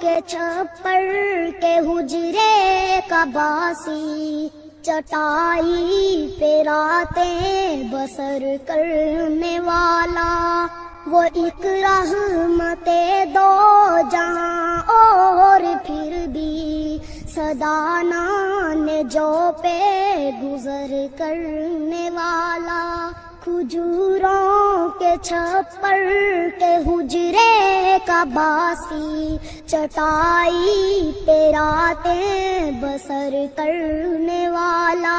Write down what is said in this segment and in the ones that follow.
کے چھپر کے حجرے کا باسی، چٹائی پہ راتیں بسر کرنے والا، وہ ایک رحمت دو جہاں اور پھر بھی صدانان جو پہ گزر کرنے والا، کھجوروں کے چھپر کے حجرے کا باسی، چٹائی پہ راتیں بسر کرنے والا،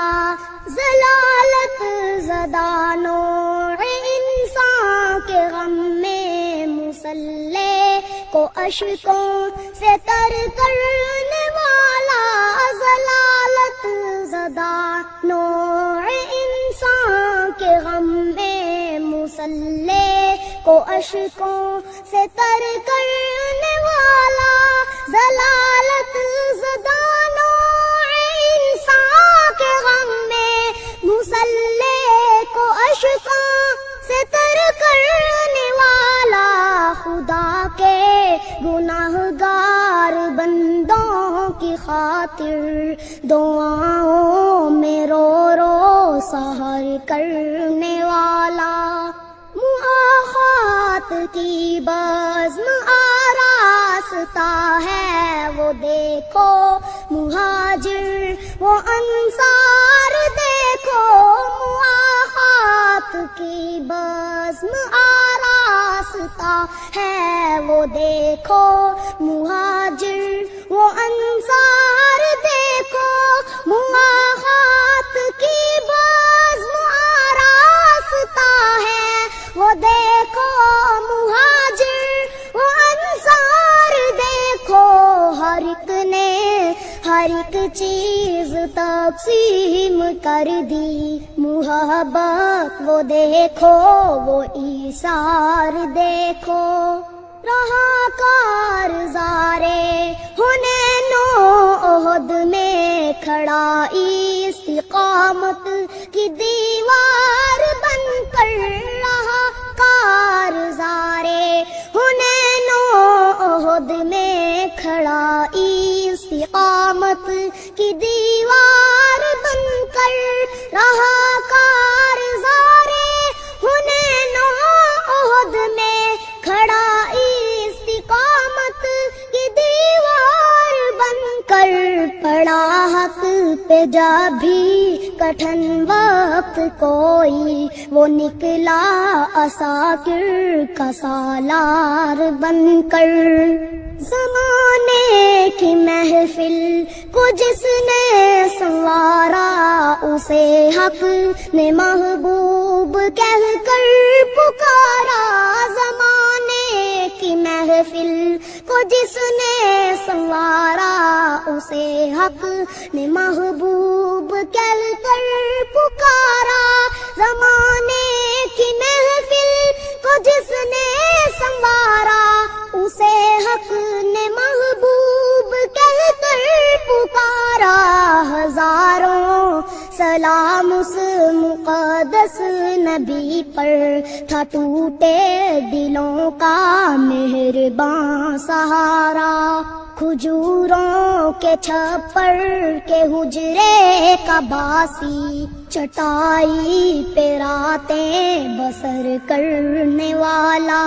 ضلالت زدہ نوع انسان کے غم میں مسلح کو اشکوں سے تر کرنے والا، ضلالت زدہ نوع انسان کے غم میں مسلح کو اشکوں سے تر کرنے والا، ضلالت زدہ نوع انسان کے غم میں مسلح کو اشکوں سے تر کرنے والا، خدا کے گناہگار بندوں کی خاطر دعاؤں میں رو رو سحر کرنے والا، مؤاخات کی بزم آراستہ ہے وہ دیکھو مہاجر وہ انصار، دیکھو مؤاخات کی بزم آراستہ ہے وہ دیکھو مہاجر وہ انصار، دیکھو مؤاخات کی بزم آراستہ ہے وہ دیکھو مہاجر وہ انصار، دیکھو ہر ایک نے ہر ایک چیز تقسیم کر دی، محبت وہ دیکھو وہ ایثار، دیکھو رہا کارزارے حنین و احد میں کھڑا استقامت کی دیوار بن کر، رہا کارزارے حنین و احد میں کھڑا استقامت کی دیوار بن کر، رہا کارزارے حنین و احد میں کھڑا استقامت کی دیوار بن کر، پڑا حق پہ جا بھی کٹھن وقت کوئی وہ نکلا عساکر کا سالار بن کر، زمانے کی محفل کو جس نے سنوارا اسے حق نے محبوب کہہ کر پکارا، زمانے کی محفل کو جس نے سنوارا اسے حق نے محبوب کہہ کر پکارا، زمانے کی محفل کو جس نے سنوارا اسے حق نے محبوب کہہ کر پکارا، ہزاروں سلام اس مقدس نبی پر تھا ٹوٹے دلوں کا مہرباں سہارا، کھجوروں کے چھپر کے حجرے کا باسی، چٹائی پہ راتیں بسر کرنے والا،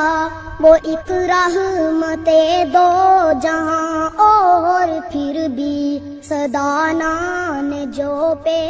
وہ ایک رحمت دو جہاں اور پھر بھی صدانان جو پہ